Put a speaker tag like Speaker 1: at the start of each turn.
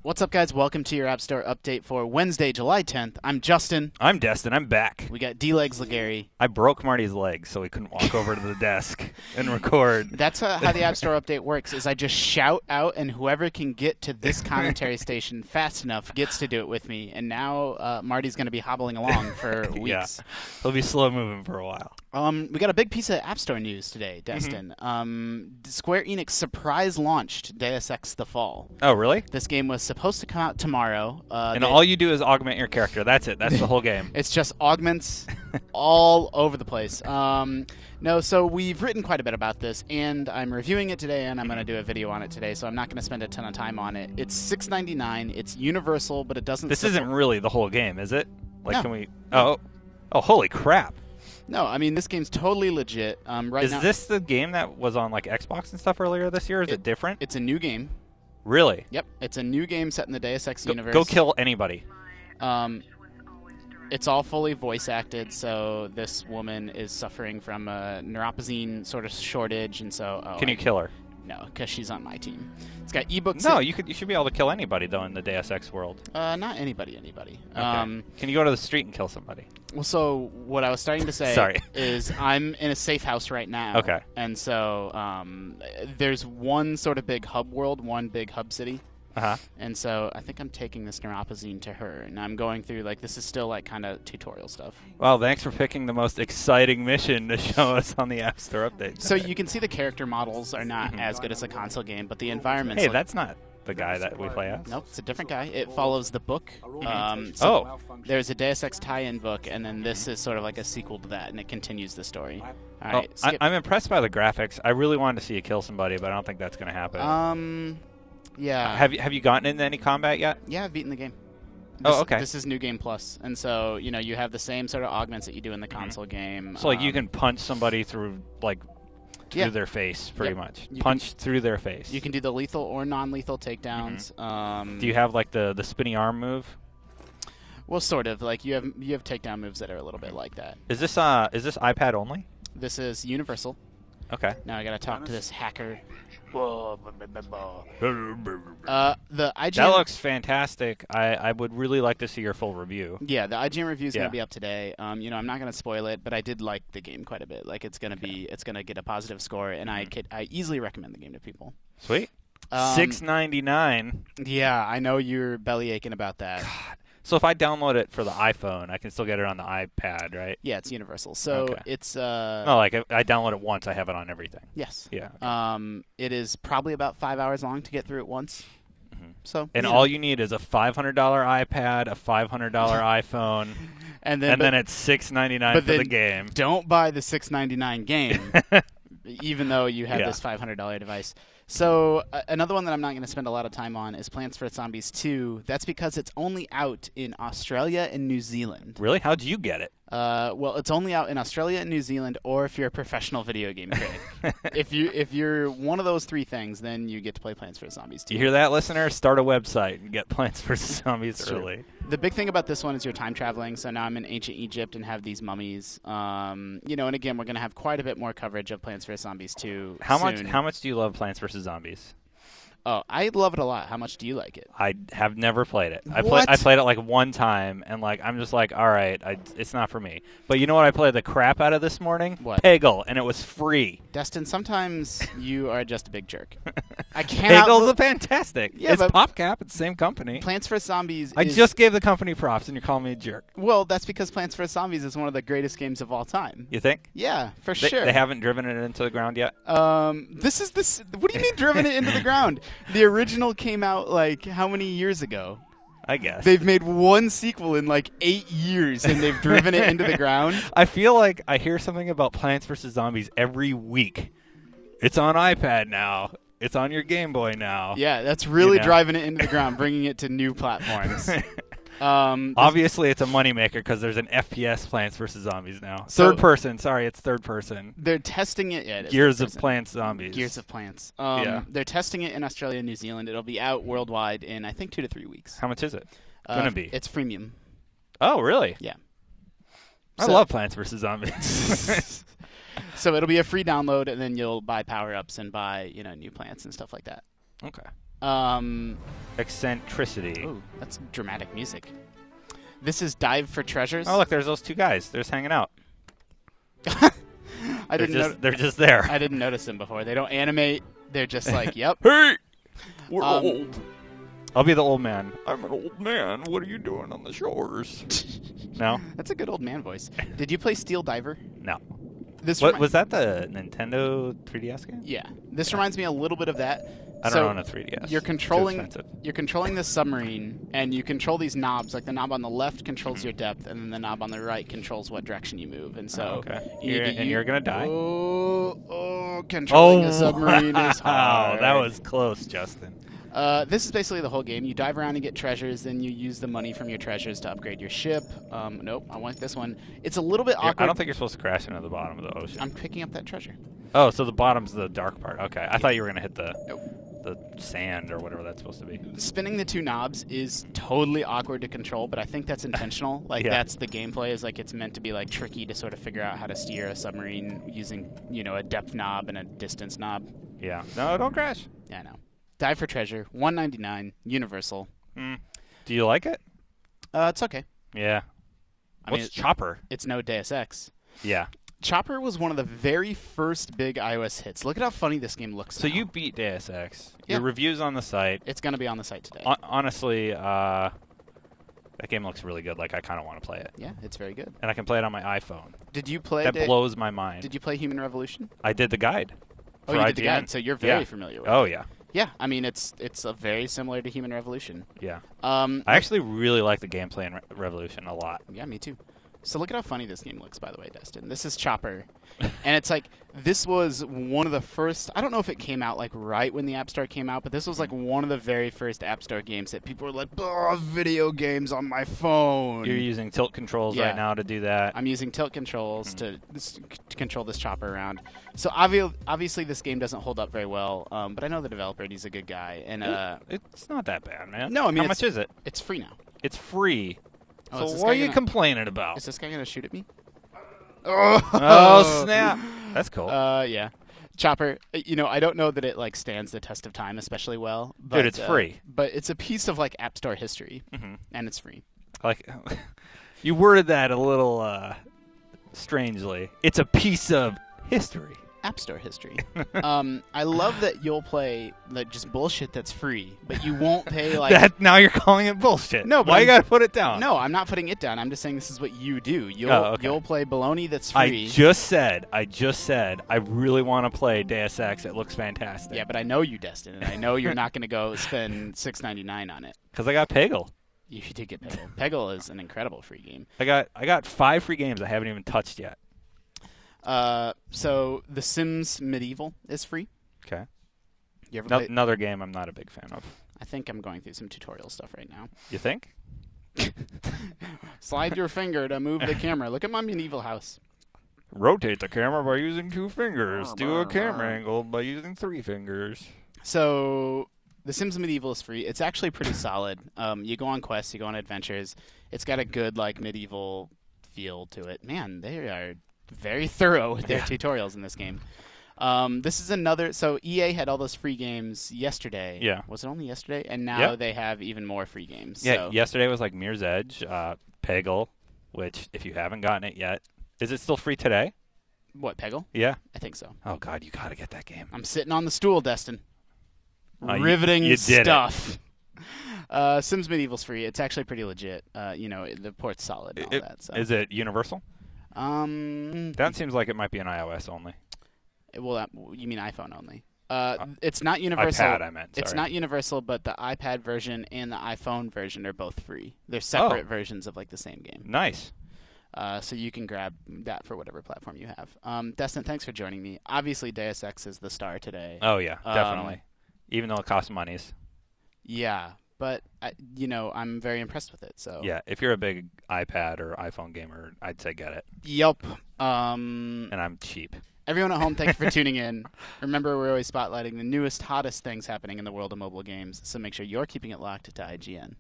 Speaker 1: What's up, guys? Welcome to your App Store update for Wednesday, July 10th. I'm Justin.
Speaker 2: I'm Destin. I'm back.
Speaker 1: We got D-Legs Legary.
Speaker 2: I broke Marty's leg so he couldn't walk over to the desk and record.
Speaker 1: That's how the App Store update works, is I just shout out, and whoever can get to this commentary station fast enough gets to do it with me. And now Marty's going to be hobbling along for weeks.
Speaker 2: Yeah. He'll be slow moving for a while.
Speaker 1: We got a big piece of App Store news today, Destin. Square Enix surprise launched Deus Ex The Fall.
Speaker 2: Oh, really?
Speaker 1: This game was supposed to come out tomorrow.
Speaker 2: And all you do is augment your character. That's it. That's the whole game.
Speaker 1: It's just augments all over the place. No, so we've written quite a bit about this, and I'm reviewing it today, and I'm going to do a video on it today, so I'm not going to spend a ton of time on it. It's $6.99. It's universal, but it doesn't...
Speaker 2: This isn't really the whole game, is it? Like,
Speaker 1: No.
Speaker 2: can we... Oh, holy crap.
Speaker 1: No, I mean, this game's totally legit. Right now,
Speaker 2: Is this the game that was on, like, Xbox and stuff earlier this year? Is it different?
Speaker 1: It's a new game.
Speaker 2: Really?
Speaker 1: Yep, it's a new game set in the Deus Ex universe.
Speaker 2: Go kill anybody.
Speaker 1: It's all fully voice acted, so this woman is suffering from a neuropozyne sort of shortage, and so...
Speaker 2: Can you kill her?
Speaker 1: No, because she's on my team. It's got ebooks.
Speaker 2: No, you should be able to kill anybody, though, in the Deus Ex world.
Speaker 1: Not anybody.
Speaker 2: Okay. Can you go to the street and kill somebody?
Speaker 1: Well, so what I was starting to say
Speaker 2: Sorry.
Speaker 1: is I'm in a safe house right now.
Speaker 2: Okay.
Speaker 1: And so there's one sort of big hub world, one big hub city.
Speaker 2: Uh-huh.
Speaker 1: And so I think I'm taking this neuropozyne to her, and I'm going through, like, this is still, like, kind of tutorial stuff.
Speaker 2: Well, thanks for picking the most exciting mission to show us on the App Store update.
Speaker 1: So you can see the character models are not as good as a console game, but the environments...
Speaker 2: Hey, that's not the guy that we play as.
Speaker 1: Nope, it's a different guy. It follows the book. There's a Deus Ex tie-in book, and then this is sort of like a sequel to that, and it continues the story. All right,
Speaker 2: I'm impressed by the graphics. I really wanted to see you kill somebody, but I don't think that's going to happen.
Speaker 1: Yeah.
Speaker 2: Have you gotten into any combat yet?
Speaker 1: Yeah, I've beaten the game.
Speaker 2: Okay.
Speaker 1: This is New Game Plus, and so you have the same sort of augments that you do in the console game.
Speaker 2: So like you can punch somebody through
Speaker 1: Yeah.
Speaker 2: their face, pretty much.
Speaker 1: You
Speaker 2: Punch through their face.
Speaker 1: You can do the lethal or non-lethal takedowns.
Speaker 2: Do you have like the spinny arm move?
Speaker 1: Well, sort of. Like you have takedown moves that are a little bit like that.
Speaker 2: Is this iPad only?
Speaker 1: This is universal.
Speaker 2: Okay.
Speaker 1: Now I gotta talk to this hacker. The IGN.
Speaker 2: That looks fantastic. I would really like to see your full review.
Speaker 1: Yeah, the IGN review is gonna be up today. I'm not gonna spoil it, but I did like the game quite a bit. Like it's gonna get a positive score, and I easily recommend the game to people.
Speaker 2: Sweet. $6.99.
Speaker 1: Yeah, I know you're belly aching about that.
Speaker 2: God. So if I download it for the iPhone, I can still get it on the iPad, right?
Speaker 1: Yeah, it's universal. So it's
Speaker 2: no, like I download it once, I have it on everything.
Speaker 1: Yes.
Speaker 2: Yeah.
Speaker 1: Okay. It is probably about 5 hours long to get through it once. So
Speaker 2: all you need is a $500 iPad, a $500 iPhone, and then it's $6.99 for the game.
Speaker 1: Don't buy the $6.99 game, even though you have this $500 device. So another one that I'm not going to spend a lot of time on is Plants vs. Zombies 2. That's because it's only out in Australia and New Zealand.
Speaker 2: Really? How'd you get it?
Speaker 1: Well, it's only out in Australia and New Zealand, or if you're a professional video game critic. if you're one of those three things, then you get to play Plants vs. Zombies 2.
Speaker 2: You hear that, listener? Start a website and get Plants vs. Zombies early.
Speaker 1: The big thing about this one is you're time traveling. So now I'm in ancient Egypt and have these mummies. And again, we're going to have quite a bit more coverage of Plants vs. Zombies 2 soon.
Speaker 2: How much do you love Plants vs. Zombies?
Speaker 1: Oh, I love it a lot. How much do you like it?
Speaker 2: I have never played it. I
Speaker 1: What?
Speaker 2: played it like one time, and I'm just like, all right, it's not for me. But you know what I played the crap out of this morning?
Speaker 1: What?
Speaker 2: Peggle, and it was free.
Speaker 1: Destin, sometimes you are just a big jerk. I cannot.
Speaker 2: Peggle's fantastic.
Speaker 1: Yeah,
Speaker 2: it's
Speaker 1: but
Speaker 2: PopCap. It's the same company.
Speaker 1: Plants vs. Zombies
Speaker 2: I just gave the company props, and you're calling me a jerk.
Speaker 1: Well, that's because Plants vs. Zombies is one of the greatest games of all time.
Speaker 2: You think?
Speaker 1: Yeah, for sure.
Speaker 2: They haven't driven it into the ground yet?
Speaker 1: This is this. What do you mean driven it into the ground? The original came out like how many years ago?
Speaker 2: I guess.
Speaker 1: They've made one sequel in like 8 years, and they've driven it into the ground.
Speaker 2: I feel like I hear something about Plants vs. Zombies every week. It's on iPad now. It's on your Game Boy now.
Speaker 1: Yeah, that's really driving it into the ground, bringing it to new platforms.
Speaker 2: Obviously, it's a moneymaker because there's an FPS Plants vs. Zombies now.
Speaker 1: So-
Speaker 2: Third person. Sorry, it's third person.
Speaker 1: They're testing it. Yeah, it is
Speaker 2: Gears
Speaker 1: third
Speaker 2: of
Speaker 1: person.
Speaker 2: Plants Zombies.
Speaker 1: Gears of Plants.
Speaker 2: Yeah.
Speaker 1: They're testing it in Australia and New Zealand. It'll be out worldwide in, I think, 2 to 3 weeks.
Speaker 2: How much is it going to be?
Speaker 1: It's freemium.
Speaker 2: Oh, really?
Speaker 1: Yeah.
Speaker 2: I love Plants vs. Zombies.
Speaker 1: So it'll be a free download, and then you'll buy power-ups and buy new plants and stuff like that.
Speaker 2: Okay. Eccentricity.
Speaker 1: Ooh, that's dramatic music. This is Dive for Treasures.
Speaker 2: Oh, look, there's those two guys. They're just hanging out.
Speaker 1: They're
Speaker 2: just there.
Speaker 1: I didn't notice them before. They don't animate. They're just like, yep.
Speaker 2: Hey, we're old. I'll be the old man. I'm an old man. What are you doing on the shores? No?
Speaker 1: That's a good old man voice. Did you play Steel Diver?
Speaker 2: No.
Speaker 1: What
Speaker 2: was that the Nintendo 3DS game?
Speaker 1: Yeah. This reminds me a little bit of that.
Speaker 2: I don't own a 3DS.
Speaker 1: You're controlling the submarine, and you control these knobs. Like the knob on the left controls your depth, and then the knob on the right controls what direction you move. And so,
Speaker 2: you're gonna die.
Speaker 1: Controlling a submarine is hard.
Speaker 2: Oh, that was close, Justin.
Speaker 1: This is basically the whole game. You dive around and get treasures, then you use the money from your treasures to upgrade your ship. Nope, I want this one. It's a little bit awkward.
Speaker 2: I don't think you're supposed to crash into the bottom of the ocean.
Speaker 1: I'm picking up that treasure.
Speaker 2: Oh, so the bottom's the dark part. Okay, I thought you were gonna hit the
Speaker 1: Nope.
Speaker 2: the sand or whatever that's supposed to be.
Speaker 1: Spinning the two knobs is totally awkward to control, but I think that's intentional. Like that's the gameplay. Is like it's meant to be like tricky to sort of figure out how to steer a submarine using a depth knob and a distance knob.
Speaker 2: Yeah. No, don't crash.
Speaker 1: Yeah, I know. Dive for Treasure, $1.99, Universal.
Speaker 2: Do you like it?
Speaker 1: It's okay.
Speaker 2: Yeah. What's Chopper?
Speaker 1: It's no Deus Ex.
Speaker 2: Yeah.
Speaker 1: Chopper was one of the very first big iOS hits. Look at how funny this game looks.
Speaker 2: So
Speaker 1: now.
Speaker 2: you beat Deus Ex.
Speaker 1: Yeah.
Speaker 2: Your review's on the site.
Speaker 1: It's going to be on the site today.
Speaker 2: Honestly, that game looks really good. Like, I kind of want to play it.
Speaker 1: Yeah, it's very good.
Speaker 2: And I can play it on my iPhone.
Speaker 1: Did you play
Speaker 2: That blows my mind.
Speaker 1: Did you play Human Revolution?
Speaker 2: I did the guide.
Speaker 1: Oh, you did the guide, so you're very familiar with it.
Speaker 2: Oh, yeah.
Speaker 1: Yeah, I mean, it's very similar to Human Revolution.
Speaker 2: Yeah. I actually really like the gameplay in Revolution a lot.
Speaker 1: Yeah, me too. So look at how funny this game looks, by the way, Destin. This is Chopper. And it's like, this was one of the first, I don't know if it came out like right when the App Store came out, but this was like one of the very first App Store games that people were like, oh, video games on my phone.
Speaker 2: You're using tilt controls right now to do that.
Speaker 1: I'm using tilt controls to control this chopper around. So obviously this game doesn't hold up very well, but I know the developer, and he's a good guy. And
Speaker 2: it's not that bad, man.
Speaker 1: No, I mean,
Speaker 2: how much is it?
Speaker 1: It's free now.
Speaker 2: It's free.
Speaker 1: Oh,
Speaker 2: so what are you complaining about?
Speaker 1: Is this guy going to shoot at me?
Speaker 2: Oh, snap. That's cool.
Speaker 1: Yeah. Chopper, I don't know that it like stands the test of time especially well. But,
Speaker 2: dude, it's free.
Speaker 1: But it's a piece of like App Store history, and it's free.
Speaker 2: Like, you worded that a little strangely. It's a piece of history.
Speaker 1: App Store history. I love that you'll play like just bullshit that's free, but you won't pay like
Speaker 2: that. Now you're calling it bullshit.
Speaker 1: No, but
Speaker 2: why you gotta put it down?
Speaker 1: No, I'm not putting it down. I'm just saying this is what you do. You'll play baloney that's free.
Speaker 2: I just said I really want to play Deus Ex. It looks fantastic.
Speaker 1: Yeah, but I know you, Destin, and I know you're not going to go spend $6.99 on it.
Speaker 2: Because I got Peggle.
Speaker 1: You did get Peggle. Peggle is an incredible free game.
Speaker 2: I got 5 free games I haven't even touched yet.
Speaker 1: So The Sims Medieval is free.
Speaker 2: Okay.
Speaker 1: You ever play?
Speaker 2: Another game I'm not a big fan of.
Speaker 1: I think I'm going through some tutorial stuff right now.
Speaker 2: You think?
Speaker 1: Slide your finger to move the camera. Look at my medieval house.
Speaker 2: Rotate the camera by using 2 fingers. Do a camera angle by using 3 fingers.
Speaker 1: So The Sims Medieval is free. It's actually pretty solid. You go on quests, you go on adventures. It's got a good like medieval feel to it. Man, they are very thorough with their tutorials in this game. This is another. So EA had all those free games yesterday.
Speaker 2: Yeah.
Speaker 1: Was it only yesterday? And now they have even more free games.
Speaker 2: Yeah.
Speaker 1: So.
Speaker 2: Yesterday was like Mirror's Edge, Peggle, which if you haven't gotten it yet, is it still free today?
Speaker 1: What, Peggle?
Speaker 2: Yeah.
Speaker 1: I think so.
Speaker 2: Oh God, you gotta get that game.
Speaker 1: I'm sitting on the stool, Destin.
Speaker 2: Riveting
Speaker 1: you did
Speaker 2: stuff.
Speaker 1: Sims Medieval's free. It's actually pretty legit. The port's solid and all that. So.
Speaker 2: Is it universal? That seems like it might be an iOS only.
Speaker 1: Well, you mean iPhone only? It's not universal.
Speaker 2: iPad, I meant. Sorry.
Speaker 1: It's not universal, but the iPad version and the iPhone version are both free. They're separate versions of like the same game.
Speaker 2: Nice.
Speaker 1: So you can grab that for whatever platform you have. Destin, thanks for joining me. Obviously, Deus Ex is the star today.
Speaker 2: Oh yeah, definitely. Even though it costs monies.
Speaker 1: Yeah, but I'm very impressed with it. So
Speaker 2: yeah, if you're a big iPad or iPhone gamer, I'd say get it.
Speaker 1: Yup.
Speaker 2: And I'm cheap.
Speaker 1: Everyone at home, thank you for tuning in. Remember, we're always spotlighting the newest, hottest things happening in the world of mobile games, so make sure you're keeping it locked to IGN.